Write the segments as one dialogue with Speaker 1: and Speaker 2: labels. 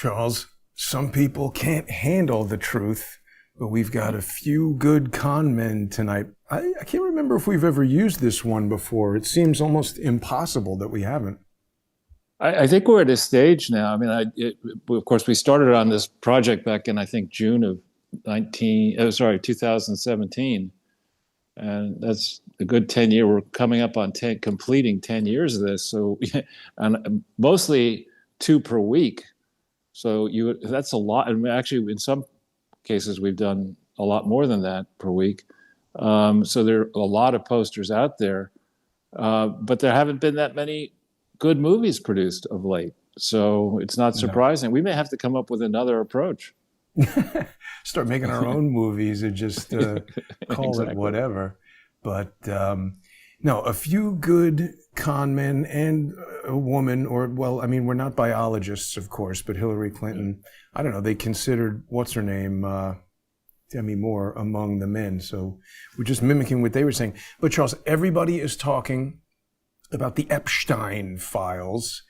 Speaker 1: Charles, some people can't handle the truth, but we've got a few good con men tonight. I can't remember if we've ever used this one before. It seems almost impossible that we haven't.
Speaker 2: I think we're at a stage now. I mean, of course, we started on this project back in, I think, June of 2017. And that's a good 10 year. We're coming up on completing 10 years of this. So, and mostly 2 per week. So that's a lot. And actually, in some cases, we've done a lot more than that per week. So there are a lot of posters out there, but there haven't been that many good movies produced of late. So it's not surprising. No. We may have to come up with another approach.
Speaker 1: Start making our own movies and just call exactly. It whatever. But no, a few good con men and a woman, or, well, I mean, we're not biologists, of course, but Hillary Clinton, I don't know, they considered, what's her name, Demi Moore among the men. So we're just mimicking what they were saying. But Charles, everybody is talking about the Epstein files,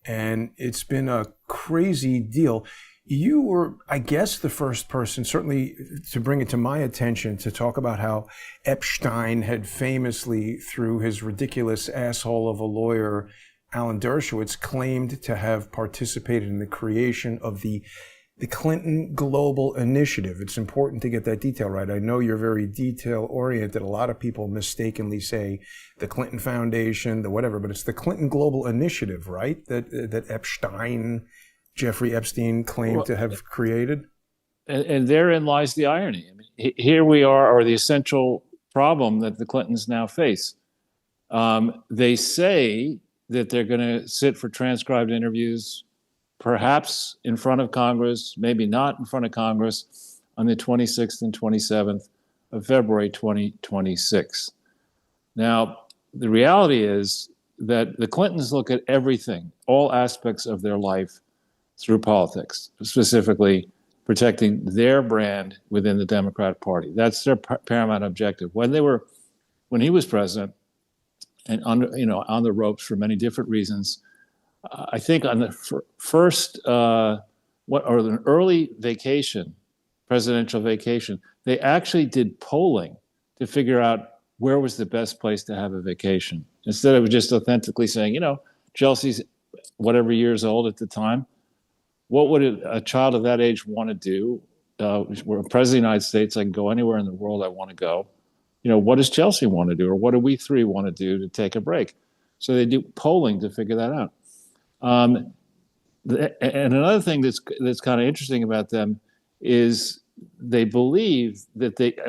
Speaker 1: and it's been a crazy deal. You were, I guess, the first person, certainly to bring it to my attention, to talk about how Epstein had famously, through his ridiculous asshole of a lawyer, Alan Dershowitz, claimed to have participated in the creation of the Clinton Global Initiative. It's important to get that detail right. I know you're very detail-oriented. A lot of people mistakenly say the Clinton Foundation, the whatever, but it's the Clinton Global Initiative, right? That Epstein, Jeffrey Epstein, claimed to have created.
Speaker 2: And therein lies the irony. I mean, here we are, or the essential problem that the Clintons now face. They say that they're going to sit for transcribed interviews, perhaps in front of Congress, maybe not in front of Congress, on the 26th and 27th of February 2026. Now, the reality is that the Clintons look at everything, all aspects of their life, through politics, specifically protecting their brand within the Democratic Party. That's their paramount objective. When he was president, and on the ropes for many different reasons, I think on the first an early vacation, presidential vacation, they actually did polling to figure out where was the best place to have a vacation. Instead of just authentically saying, Chelsea's whatever years old at the time, what would a child of that age want to do? We're president of the United States. I can go anywhere in the world I want to go. What does Chelsea want to do? Or what do we three want to do to take a break? So they do polling to figure that out. And another thing that's kind of interesting about them is they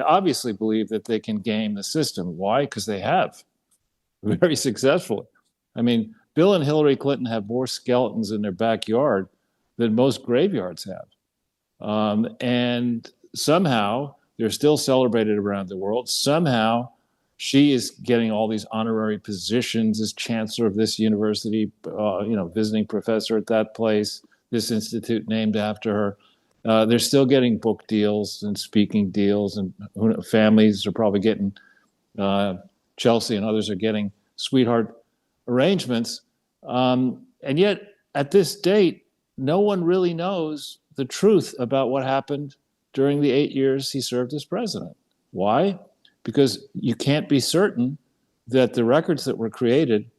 Speaker 2: obviously believe that they can game the system. Why? Because they have very successfully. I mean, Bill and Hillary Clinton have more skeletons in their backyard than most graveyards have. And somehow they're still celebrated around the world. Somehow she is getting all these honorary positions as chancellor of this university, visiting professor at that place, this institute named after her. They're still getting book deals and speaking deals, and families are probably getting, Chelsea and others are getting sweetheart arrangements. And yet at this date, no one really knows the truth about what happened during the 8 years he served as president. Why? Because you can't be certain that the records that were created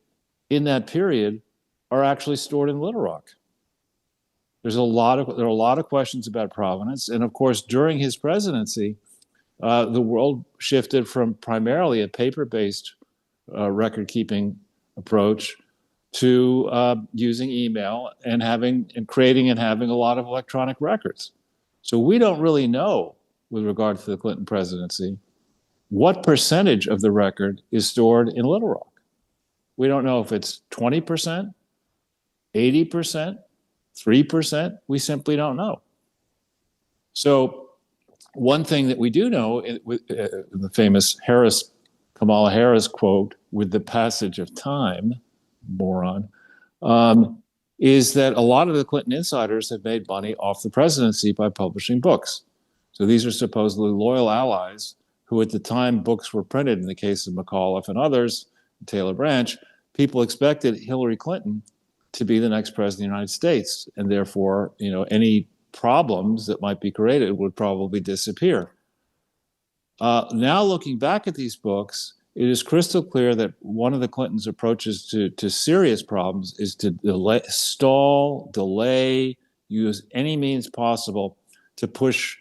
Speaker 2: in that period are actually stored in Little Rock. There are a lot of questions about provenance. And of course, during his presidency, the world shifted from primarily a paper-based record-keeping approach to using email and creating and having a lot of electronic records. So we don't really know, with regard to the Clinton presidency, what percentage of the record is stored in Little Rock. We don't know if it's 20%, 80%, 3%. We simply don't know. So one thing that we do know, with the famous Kamala Harris quote, "with the passage of time," moron, is that a lot of the Clinton insiders have made money off the presidency by publishing books. So these are supposedly loyal allies who, at the time books were printed, in the case of McAuliffe and others, Taylor Branch, people expected Hillary Clinton to be the next president of the United States. And therefore, any problems that might be created would probably disappear. Now, looking back at these books, it is crystal clear that one of the Clintons' approaches to serious problems is to delay, use any means possible to push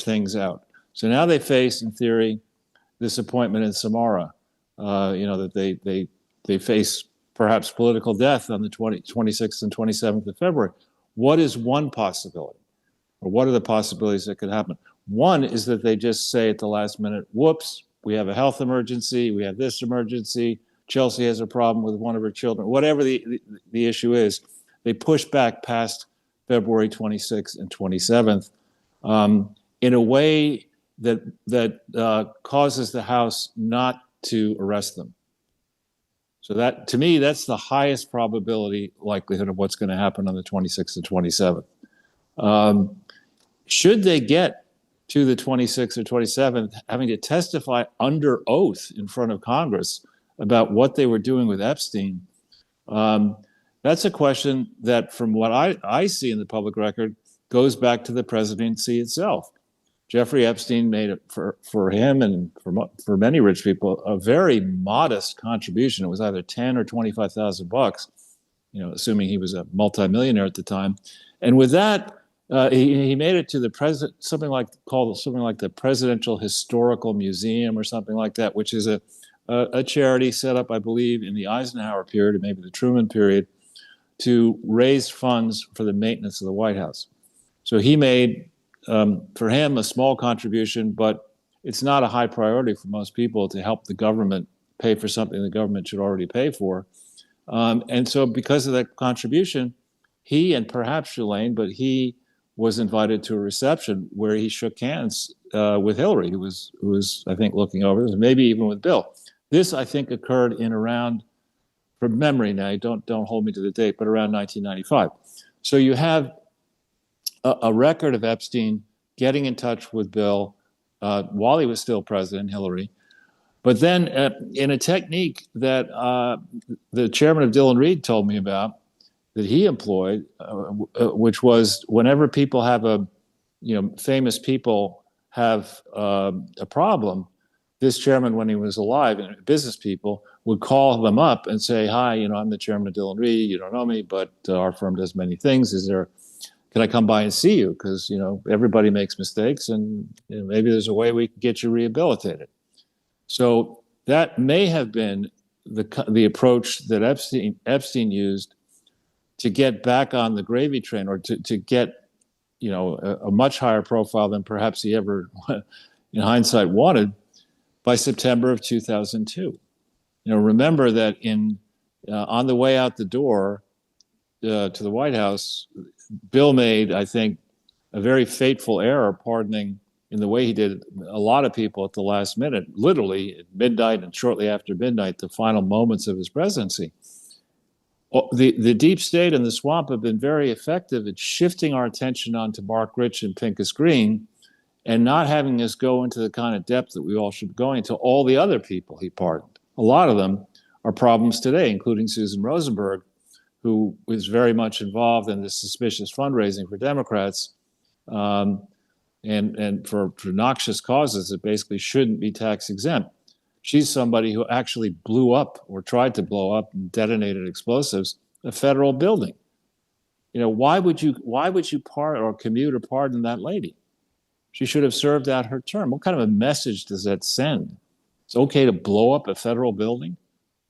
Speaker 2: things out. So now they face, in theory, this appointment in Samara. That they face perhaps political death on the 26th and 27th of February. What is one possibility? Or what are the possibilities that could happen? One is that they just say at the last minute, whoops, we have a health emergency, we have this emergency, Chelsea has a problem with one of her children, whatever the issue is, they push back past February 26th and 27th in a way that causes the House not to arrest them. So that, to me, that's the highest probability likelihood of what's going to happen on the 26th and 27th. Should they get to the 26th or 27th, having to testify under oath in front of Congress about what they were doing with Epstein, that's a question that, from what I see in the public record, goes back to the presidency itself. Jeffrey Epstein made it for him and for many rich people a very modest contribution. It was either $10,000 or $25,000, assuming he was a multimillionaire at the time. And with that, he made it to the president, something like the Presidential Historical Museum or something like that, which is a charity set up, I believe, in the Eisenhower period or maybe the Truman period, to raise funds for the maintenance of the White House. So he made, for him, a small contribution, but it's not a high priority for most people to help the government pay for something the government should already pay for. And so because of that contribution, he, and perhaps Ghislaine, but he was invited to a reception where he shook hands with Hillary, who was, I think, looking over this, maybe even with Bill. This, I think, occurred in around, from memory now, don't hold me to the date, but around 1995. So you have a record of Epstein getting in touch with Bill while he was still president, Hillary. But then in a technique that the chairman of Dillon Reed told me about, that he employed, which was whenever people have famous people have a problem, this chairman, when he was alive, and business people would call them up and say, hi, I'm the chairman of Dillon Reed. You don't know me, but our firm does many things. Can I come by and see you? Because, everybody makes mistakes, and maybe there's a way we can get you rehabilitated. So that may have been the approach that Epstein used to get back on the gravy train, or to get, a much higher profile than perhaps he ever, in hindsight, wanted by September of 2002. Remember that on the way out the door to the White House, Bill made, I think, a very fateful error, pardoning in the way he did a lot of people at the last minute, literally at midnight and shortly after midnight, the final moments of his presidency. The deep state and the swamp have been very effective at shifting our attention onto Mark Rich and Pincus Green, and not having us go into the kind of depth that we all should be going to all the other people he pardoned. A lot of them are problems today, including Susan Rosenberg, who was very much involved in the suspicious fundraising for Democrats, and for noxious causes that basically shouldn't be tax exempt. She's somebody who actually blew up, or tried to blow up and detonated explosives, a federal building. Why would you commute or pardon that lady? She should have served out her term. What kind of a message does that send? It's okay to blow up a federal building,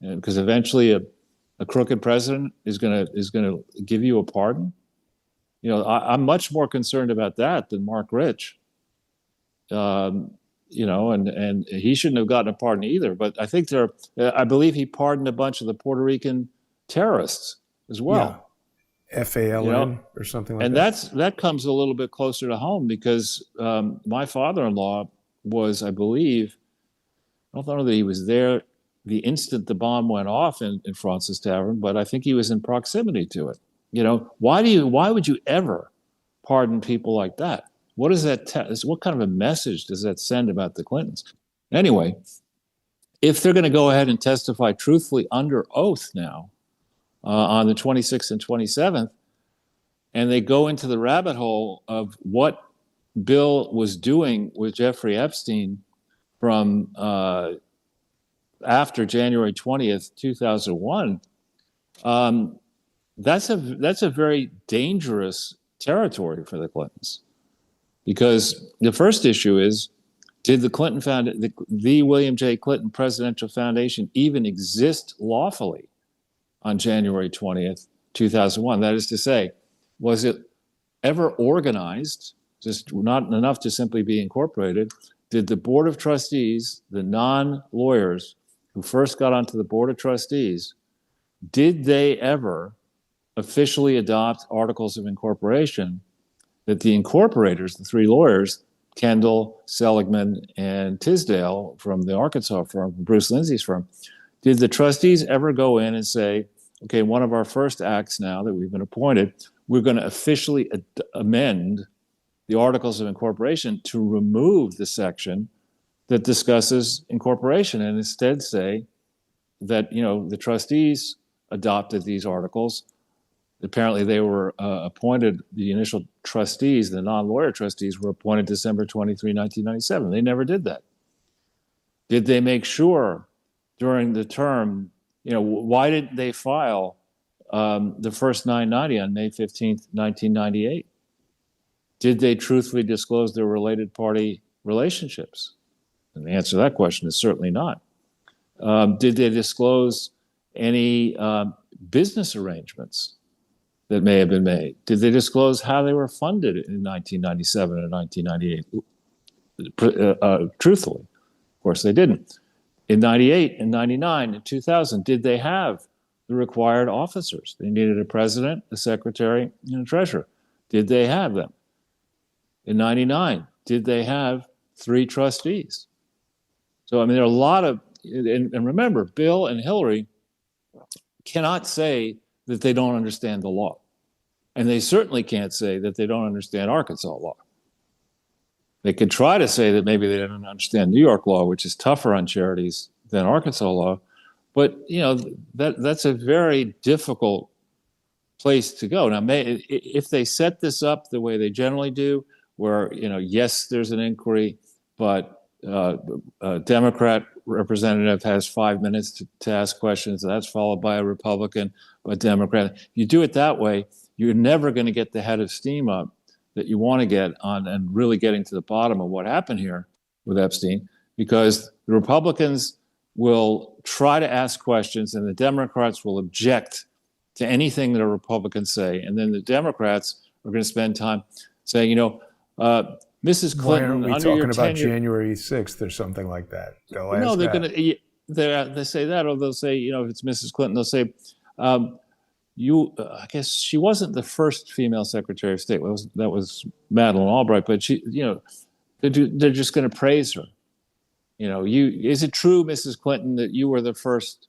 Speaker 2: because eventually a crooked president is going to give you a pardon. I'm much more concerned about that than Mark Rich. And he shouldn't have gotten a pardon either. But I think I believe he pardoned a bunch of the Puerto Rican terrorists as well.
Speaker 1: Yeah. FALN or something like that.
Speaker 2: And that comes a little bit closer to home, because my father-in-law was, I believe, I don't know that he was there the instant the bomb went off in Francis Tavern, but I think he was in proximity to it. Why would you ever pardon people like that? What does that what kind of a message does that send about the Clintons? Anyway, if they're going to go ahead and testify truthfully under oath now, on the 26th and 27th, and they go into the rabbit hole of what Bill was doing with Jeffrey Epstein from after January 20th, 2001. That's a very dangerous territory for the Clintons, because the first issue is, did the William J. Clinton Presidential Foundation even exist lawfully on January 20th, 2001? That is to say, was it ever organized, just not enough to simply be incorporated? Did the Board of Trustees, the non-lawyers who first got onto the Board of Trustees, did they ever officially adopt articles of incorporation that the incorporators, the three lawyers, Kendall, Seligman, and Tisdale from the Arkansas firm, Bruce Lindsay's firm, did the trustees ever go in and say, okay, one of our first acts now that we've been appointed, we're going to officially amend the articles of incorporation to remove the section that discusses incorporation, and instead say that, the trustees adopted these articles. Apparently they were appointed, the initial trustees, the non-lawyer trustees, were appointed December 23, 1997. They never did that. Did they make sure during the term, why didn't they file the first 990 on May 15th, 1998? Did they truthfully disclose their related party relationships? And the answer to that question is certainly not. Did they disclose any business arrangements that may have been made? Did they disclose how they were funded in 1997 and 1998? Truthfully, of course they didn't. In 98 and 99 and 2000, did they have the required officers? They needed a president, a secretary, and a treasurer. Did they have them? In 99, did they have 3 trustees? So, there are a lot of, and remember, Bill and Hillary cannot say that they don't understand the law. And they certainly can't say that they don't understand Arkansas law. They could try to say that maybe they don't understand New York law, which is tougher on charities than Arkansas law. But, that's a very difficult place to go. Now, if they set this up the way they generally do, where, yes, there's an inquiry, but a Democrat representative has 5 minutes to ask questions. That's followed by a Republican, but Democrat. If you do it that way, you're never going to get the head of steam up that you want to get on and really getting to the bottom of what happened here with Epstein, because the Republicans will try to ask questions and the Democrats will object to anything that a Republican say. And then the Democrats are going to spend time saying, Mrs. Clinton,
Speaker 1: why aren't we talking about January 6th or something like that? They'll ask
Speaker 2: they're
Speaker 1: that.
Speaker 2: going to. They say that, or they'll say, if it's Mrs. Clinton, they'll say, I guess she wasn't the first female Secretary of State. That was Madeleine Albright, but she, they're just going to praise her. Is it true, Mrs. Clinton, that you were the first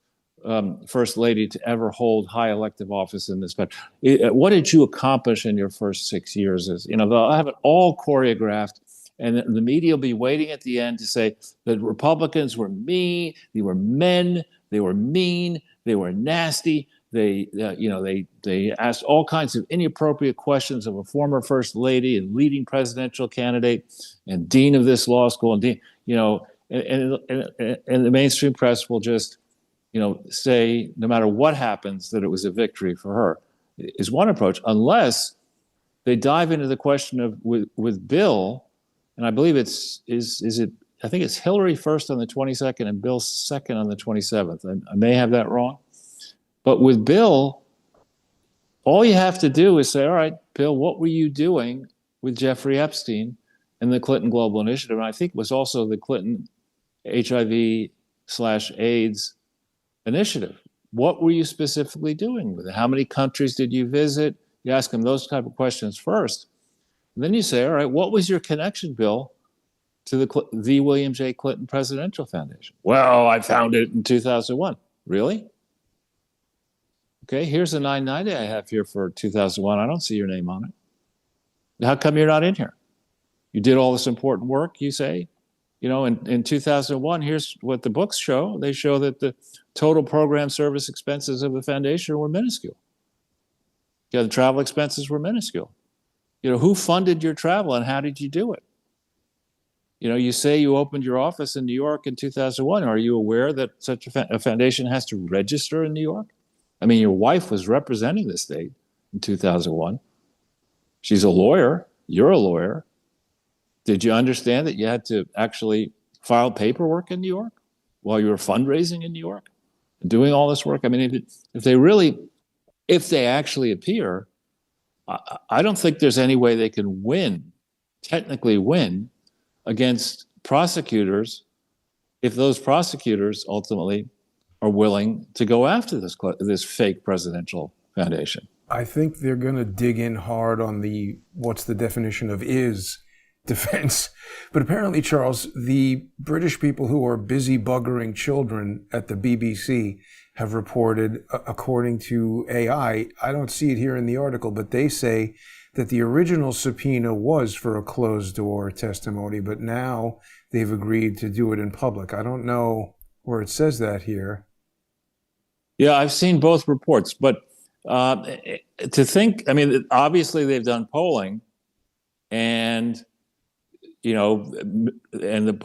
Speaker 2: lady to ever hold high elective office in this country? What did you accomplish in your first 6 years? They'll have it all choreographed, and the media will be waiting at the end to say that Republicans were mean, they were men, they were mean, they were nasty. They asked all kinds of inappropriate questions of a former first lady and leading presidential candidate and dean of this law school, and dean, and the mainstream press will just, say no matter what happens that it was a victory for her. Is one approach, unless they dive into the question of with Bill, and I believe I think it's Hillary first on the 22nd and Bill second on the 27th. I may have that wrong. But with Bill, all you have to do is say, all right, Bill, what were you doing with Jeffrey Epstein and the Clinton Global Initiative? And I think it was also the Clinton HIV/AIDS initiative. What were you specifically doing with it? How many countries did you visit? You ask them those type of questions first. And then you say, all right, what was your connection, Bill, to the William J. Clinton Presidential Foundation? Well, I found it in 2001. Really? Okay, here's a 990 I have here for 2001. I don't see your name on it. How come you're not in here? You did all this important work, you say, In 2001, here's what the books show. They show that the total program service expenses of the foundation were minuscule. The travel expenses were minuscule. Who funded your travel and how did you do it? You say you opened your office in New York in 2001. Are you aware that such a foundation has to register in New York? I mean, your wife was representing the state in 2001. She's a lawyer. You're a lawyer. Did you understand that you had to actually file paperwork in New York while you were fundraising in New York, doing all this work? I mean, if they actually appear, I don't think there's any way they can technically win against prosecutors if those prosecutors ultimately are willing to go after this fake presidential foundation.
Speaker 1: I think they're going to dig in hard on what's the definition of is defense. But apparently, Charles, the British people who are busy buggering children at the BBC have reported, according to AI, I don't see it here in the article, but they say that the original subpoena was for a closed door testimony, but now they've agreed to do it in public. I don't know where it says that here.
Speaker 2: Yeah, I've seen both reports, but obviously they've done polling, and the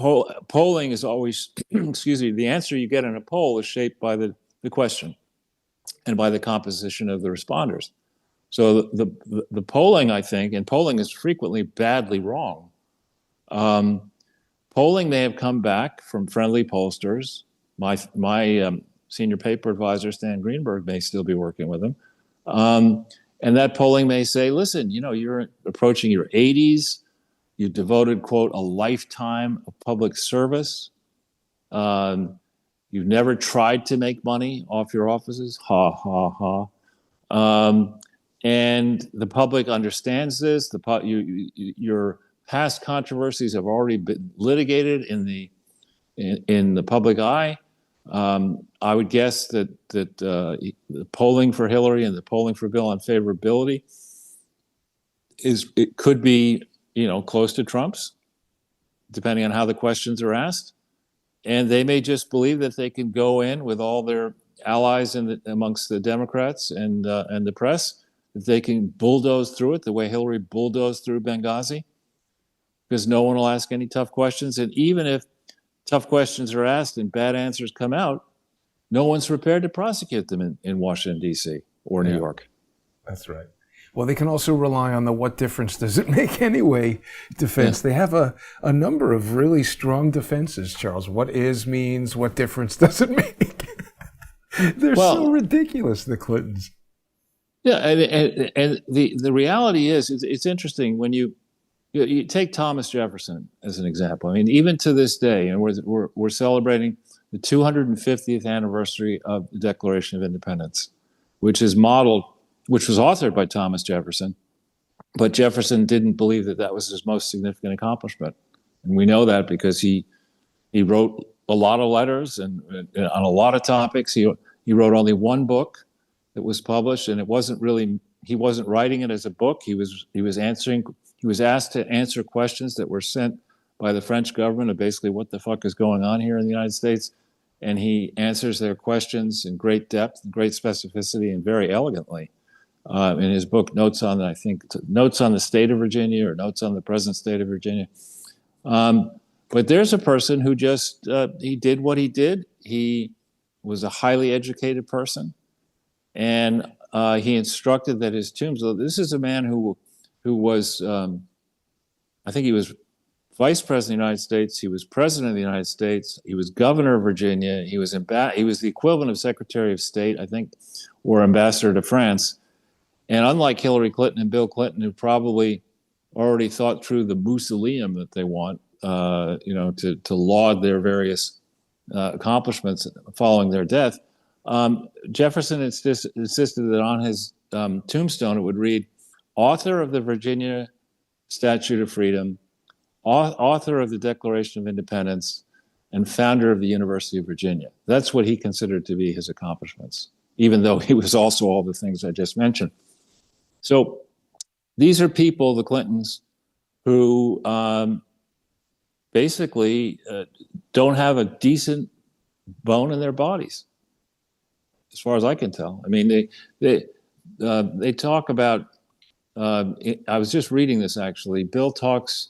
Speaker 2: polling is always, the answer you get in a poll is shaped by the question and by the composition of the responders. So the polling, I think, and polling is frequently badly wrong. Polling may have come back from friendly pollsters. My senior paper advisor, Stan Greenberg, may still be working with him. And that polling may say, listen, you're approaching your 80s. You devoted, quote, a lifetime of public service. You've never tried to make money off your offices. Ha, ha, ha. And the public understands this. Your past controversies have already been litigated in the public eye. I would guess that the polling for Hillary and the polling for Bill on favorability it could be close to Trump's, depending on how the questions are asked. And they may just believe that they can go in with all their allies amongst the Democrats and the press, that they can bulldoze through it the way Hillary bulldozed through Benghazi, because no one will ask any tough questions. And even if tough questions are asked and bad answers come out, no one's prepared to prosecute them in Washington, D.C. or New York.
Speaker 1: That's right. Well, they can also rely on the what difference does it make anyway defense. Yeah. They have a number of really strong defenses, Charles. What is means, what difference does it make? They're so ridiculous, the Clintons.
Speaker 2: Yeah, and the reality is, it's interesting when you take Thomas Jefferson as an example. I mean, even to this day, and we're celebrating the 250th anniversary of the Declaration of Independence, which was authored by Thomas Jefferson, but Jefferson didn't believe that was his most significant accomplishment, and we know that because he wrote a lot of letters and on a lot of topics. He wrote only one book that was published, and he wasn't writing it as a book. He was asked to answer questions that were sent by the French government of basically what the fuck is going on here in the United States. And he answers their questions in great depth, great specificity, and very elegantly. In his book, Notes on the State of Virginia, or Notes on the Present State of Virginia. But there's a person who just, he did what he did. He was a highly educated person. And he instructed that his tombstone, this is a man who was, I think he was Vice President of the United States. He was President of the United States. He was Governor of Virginia. He was the equivalent of Secretary of State, I think, or Ambassador to France. And unlike Hillary Clinton and Bill Clinton, who probably already thought through the mausoleum that they want, to laud their various accomplishments following their death, Jefferson insisted that on his tombstone it would read, author of the Virginia Statute of Freedom, author of the Declaration of Independence, and founder of the University of Virginia. That's what he considered to be his accomplishments, even though he was also all the things I just mentioned. So these are people, the Clintons, who basically don't have a decent bone in their bodies, as far as I can tell. I mean, they talk about. I was just reading this actually. Bill talks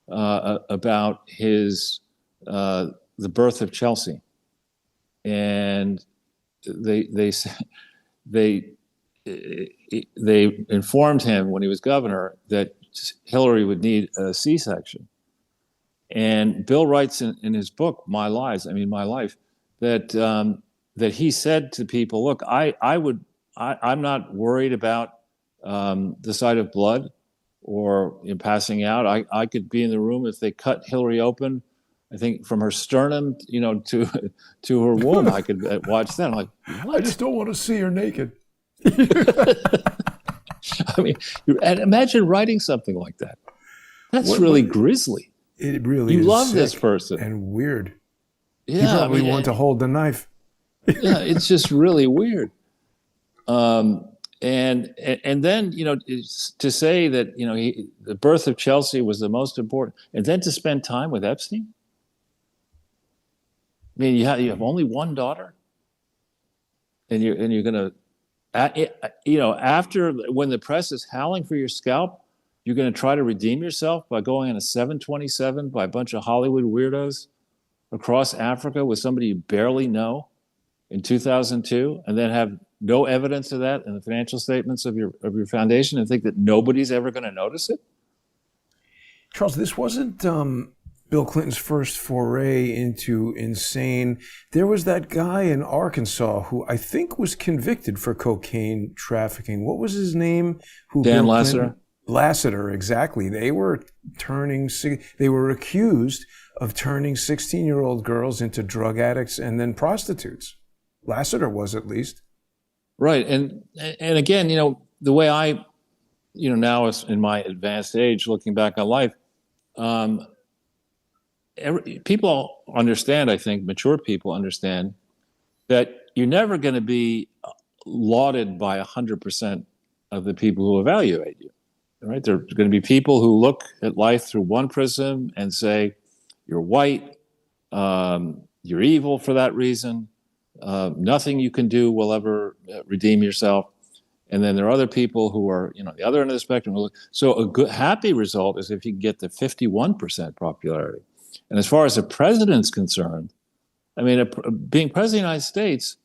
Speaker 2: about his the birth of Chelsea, and they informed him when he was governor that Hillary would need a C-section. And Bill writes in his book, My Life, that that he said to people, look, I'm not worried about the sight of blood or passing out. I could be in the room if they cut Hillary open, I think from her sternum, to her womb. I could watch that. I'm like, what?
Speaker 1: I just don't want to see her naked.
Speaker 2: I mean, and imagine writing something like that. That's really grisly.
Speaker 1: It really is.
Speaker 2: You love this person.
Speaker 1: And weird.
Speaker 2: Yeah,
Speaker 1: you probably want to hold the knife.
Speaker 2: Yeah, it's just really weird. And then to say that the birth of Chelsea was the most important, and then to spend time with Epstein. I mean, you have only one daughter, and you're going to, after when the press is howling for your scalp, you're going to try to redeem yourself by going on a 727 by a bunch of Hollywood weirdos across Africa with somebody you barely know in 2002, and then have no evidence of that in the financial statements of your foundation, and think that nobody's ever going to notice it?
Speaker 1: Charles, this wasn't Bill Clinton's first foray into insane. There was that guy in Arkansas who I think was convicted for cocaine trafficking. What was his name?
Speaker 2: Dan Lassiter?
Speaker 1: Lassiter, exactly. They were accused of turning 16-year-old girls into drug addicts and then prostitutes. Lassiter was, at least. Right. And again, the way I, now in my advanced age, looking back on life, people understand, I think, mature people understand that you're never going to be lauded by 100% of the people who evaluate you. Right? There are going to be people who look at life through one prism and say, you're white, you're evil for that reason, nothing you can do will ever redeem yourself. And then there are other people who are, the other end of the spectrum. So a good, happy result is if you can get to 51% popularity. And as far as the president's concerned, I mean, being president of the United States,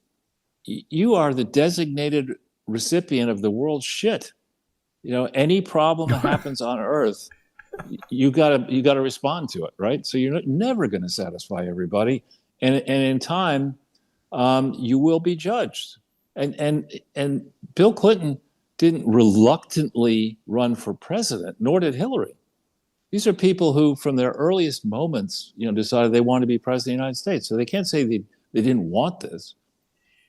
Speaker 1: you are the designated recipient of the world's shit. Any problem that happens on Earth, you gotta respond to it, right? So you're never going to satisfy everybody, and in time, you will be judged. And Bill Clinton didn't reluctantly run for president, nor did Hillary. These are people who, from their earliest moments, decided they wanted to be president of the United States. So they can't say they didn't want this.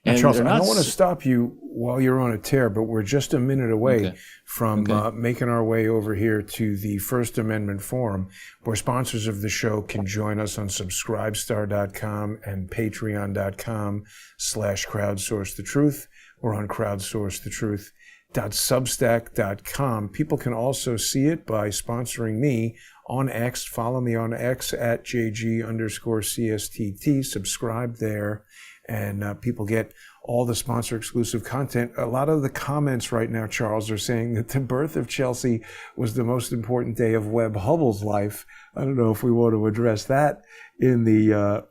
Speaker 1: And Charles, I don't want to stop you while you're on a tear, but we're just a minute away from making our way over here to the First Amendment Forum, where sponsors of the show can join us on subscribestar.com and patreon.com/crowdsourcethetruth, or on crowdsourcethetruth.substack.com. People can also see it by sponsoring me on X. Follow me on X at JG_CSTT. Subscribe there. And people get all the sponsor exclusive content. A lot of the comments right now, Charles, are saying that the birth of Chelsea was the most important day of Webb Hubbell's life. I don't know if we want to address that in the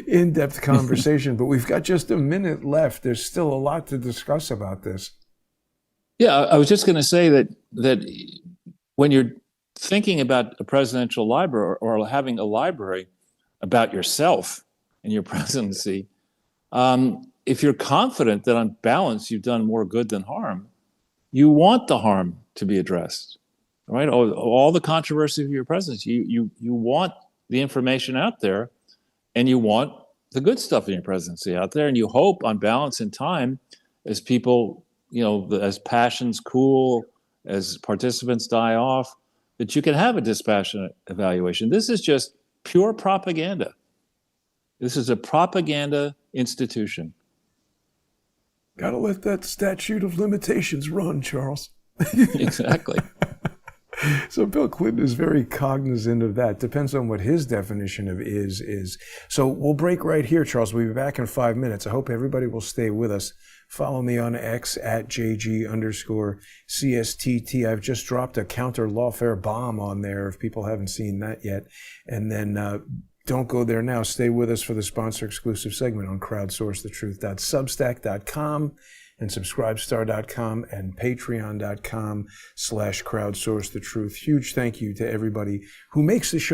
Speaker 1: in-depth conversation, but we've got just a minute left. There's still a lot to discuss about this.
Speaker 2: Yeah, I was just going to say that when you're thinking about a presidential library or having a library about yourself and your presidency, if you're confident that on balance you've done more good than harm, you want the harm to be addressed, right? All the controversy of your presidency, you want the information out there, and you want the good stuff in your presidency out there, and you hope on balance in time, as people, as passions cool, as participants die off, that you can have a dispassionate evaluation. This is just pure propaganda. This is a propaganda institution.
Speaker 1: Gotta let that statute of limitations run, Charles.
Speaker 2: Exactly.
Speaker 1: So Bill Clinton is very cognizant of that. Depends on what his definition of is. So we'll break right here, Charles. We'll be back in 5 minutes. I hope everybody will stay with us. Follow me on X at JG_CSTT. I've just dropped a counter lawfare bomb on there if people haven't seen that yet. And then don't go there now. Stay with us for the sponsor exclusive segment on crowdsourcethetruth.substack.com and subscribestar.com and patreon.com/crowdsourcethetruth. Huge thank you to everybody who makes the show